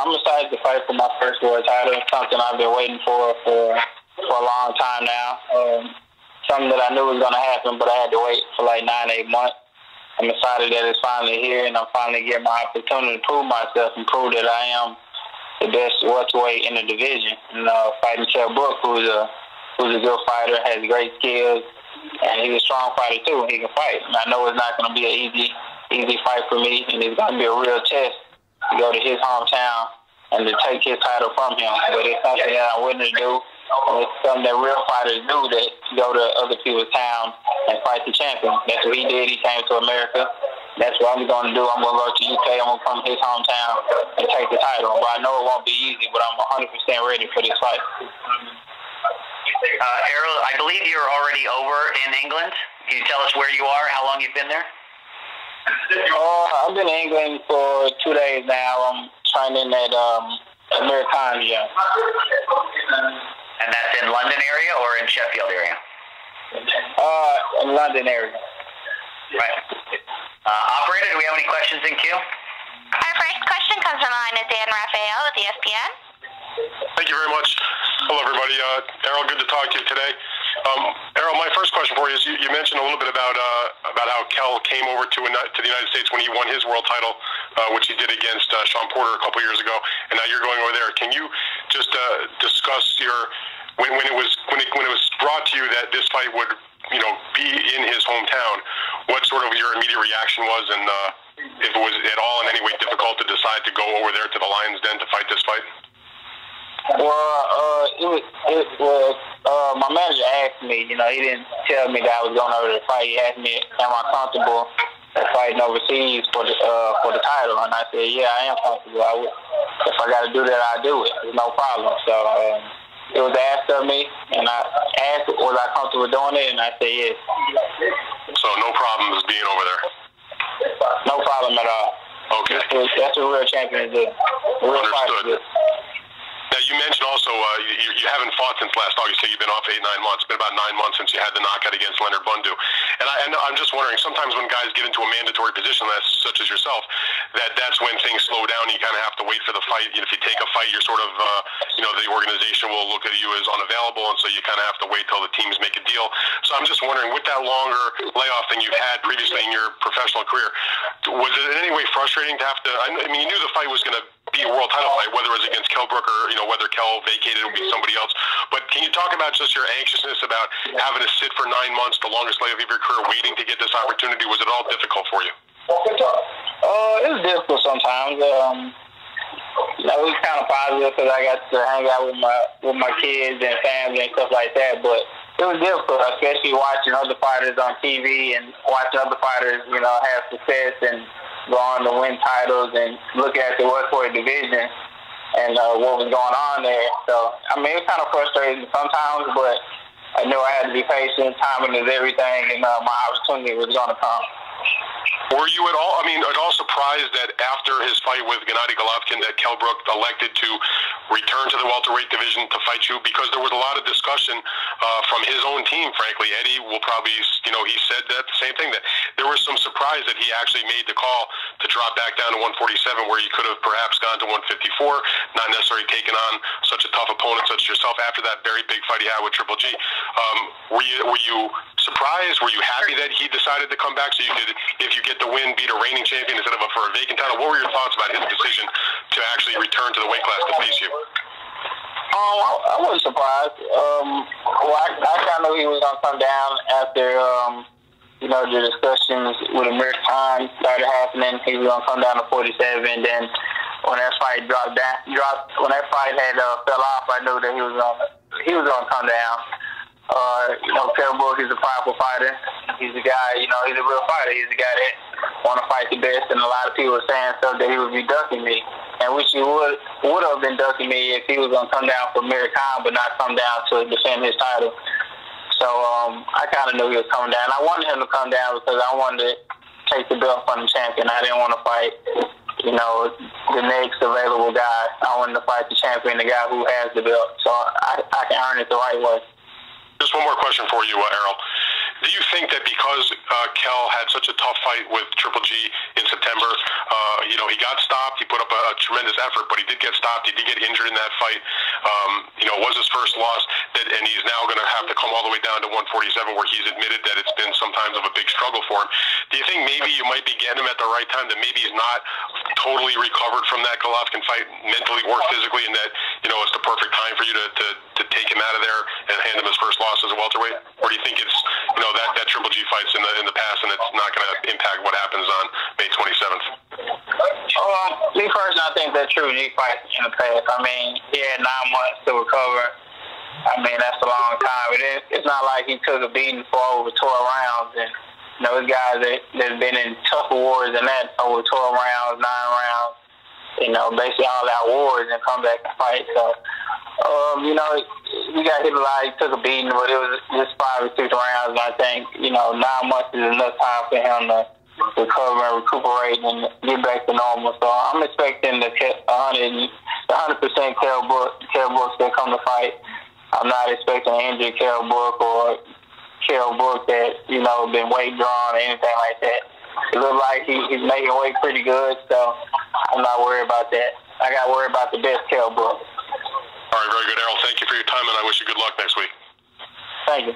I'm excited to fight for my first world title. It's something I've been waiting for a long time now. Something that I knew was going to happen, but I had to wait for like 9-8 months. I'm excited that it's finally here, and I'm finally getting my opportunity to prove myself and prove that I am the best welterweight in the division. Fighting Kell Brook, who's a good fighter, has great skills, and he's a strong fighter too. He can fight. And I know it's not going to be an easy fight for me, and it's going to be a real test to go to his hometown and to take his title from him. But it's something that I'm willing to do. And it's something that real fighters do, that go to other people's town and fight the champion. That's what he did. He came to America. That's what I'm going to do. I'm going to go to UK. I'm going to come to his hometown and take the title. But I know it won't be easy, but I'm 100% ready for this fight. Errol, I believe you're already over in England. Can you tell us where you are, how long you've been there? I've been in England for 2 days now. I'm training at American gym. And that's in London area or in Sheffield area? In London area. Right. Operator, do we have any questions in queue? Our first question comes from the line of Dan Rafael with ESPN. Thank you very much. Hello, everybody. Errol, good to talk to you today. Errol, my first question for you is you mentioned a little bit about how Kell came over to the United States when he won his world title, which he did against Sean Porter a couple years ago, and now you're going over there. Can you just discuss when it was brought to you that this fight would be in his hometown, what sort of your immediate reaction was, and if it was at all in any way difficult to decide to go over there to the Lions Den to fight this fight? Well, my manager asked me, he didn't tell me that I was going over to fight. He asked me, am I comfortable fighting overseas for the title? And I said, yeah, I am comfortable. If I got to do that, I'll do it. There's no problem. So it was asked of me, and I asked, was I comfortable doing it? And I said, yes. So no problems being over there? No problem at all. Okay. That's what real champions do. Real fighters do. Now, you mentioned also you haven't fought since last August. You've been off 8-9 months. It's been about 9 months since you had the knockout against Leonard Bundu. And I'm just wondering, sometimes when guys get into a mandatory position, such as yourself, that's when things slow down. You kind of have to wait for the fight. If you take a fight, you're sort of, the organization will look at you as unavailable, and so you kind of have to wait till the teams make a deal. So I'm just wondering, with that longer layoff than you've had previously in your professional career, was it in any way frustrating to have to? I mean, you knew the fight was going to be a world title fight, whether it was against Kell Brook or whether Kell vacated it would be somebody else. But can you talk about just your anxiousness about having to sit for 9 months, the longest layoff of your career, waiting to get this opportunity? Was it all difficult for you? It was difficult sometimes. It was kind of positive because I got to hang out with my kids and family and stuff like that. But it was difficult, especially watching other fighters on TV and watching other fighters, have success and go on to win titles and look at the welterweight division and what was going on there. So, I mean, it was kind of frustrating sometimes, but I knew I had to be patient. Timing is everything, and my opportunity was going to come. Were you at all surprised that after his fight with Gennady Golovkin that Kell Brook elected to return to the welterweight division to fight you? Because there was a lot of discussion from his own team, frankly. Eddie will probably, he said that the same thing, that there was some surprise that he actually made the call to drop back down to 147, where he could have perhaps gone to 154, not necessarily taken on such a tough opponent such as yourself after that very big fight he had with Triple G. Were you surprised? Were you happy that he decided to come back so you could, if you get the win, beat a reigning champion instead of for a vacant title? What were your thoughts about his decision to actually return to the weight class to face you? I wasn't surprised. I kind of knew he was going to come down after, the discussions with Amir Khan started happening. He was going to come down to 47. Then when that fight when that fight had fell off, I knew that he was going to come down. Kell Brook is a powerful fighter. He's a guy, he's a real fighter. He's a guy that want to fight the best, and a lot of people were saying stuff that he would be ducking me, and which he would have been ducking me if he was going to come down for Amir Khan, but not come down to defend his title. So I kind of knew he was coming down. I wanted him to come down because I wanted to take the belt from the champion. I didn't want to fight, the next available guy. I wanted to fight the champion, the guy who has the belt. So I can earn it the right way. Just one more question for you, Errol. Do you think that because Kell had such a tough fight with Triple G in September, he got stopped, he put up a tremendous effort, but he did get stopped. He did get injured in that fight. It was his first loss, and he's now going to have to come all the way down to 147, where he's admitted that it's been sometimes of a big struggle for him. Do you think maybe you might be getting him at the right time, that maybe he's not totally recovered from that Golovkin fight mentally or physically, and that, it's the perfect time for you to take him out of there and hand him his first loss as a welterweight? Or do you think it's, that Triple G fight's in the past and it's not going to impact what happens on May 27th? Me personally, I think that Triple G fight's in the past. I mean, he had 9 months to recover. I mean, that's a long time. It's not like he took a beating for over 12 rounds. And, those guys that's been in tougher wars than that, over 12 rounds, 9 rounds, basically all out wars and come back and fight. So, he got hit a lot. He took a beating, but it was just 5 or 6 rounds. And I think, 9 months is enough time for him to recover and recuperate and get back to normal. So I'm expecting the 100% Kell Brook that come to fight. I'm not expecting an injured Kell Brook or Kell Brook that, been weight drawn or anything like that. It looks like he's making weight pretty good, so I'm not worried about that. I got to worry about the best Kell Brook. All right, very good, Errol. Thank you for your time, and I wish you good luck next week. Thank you.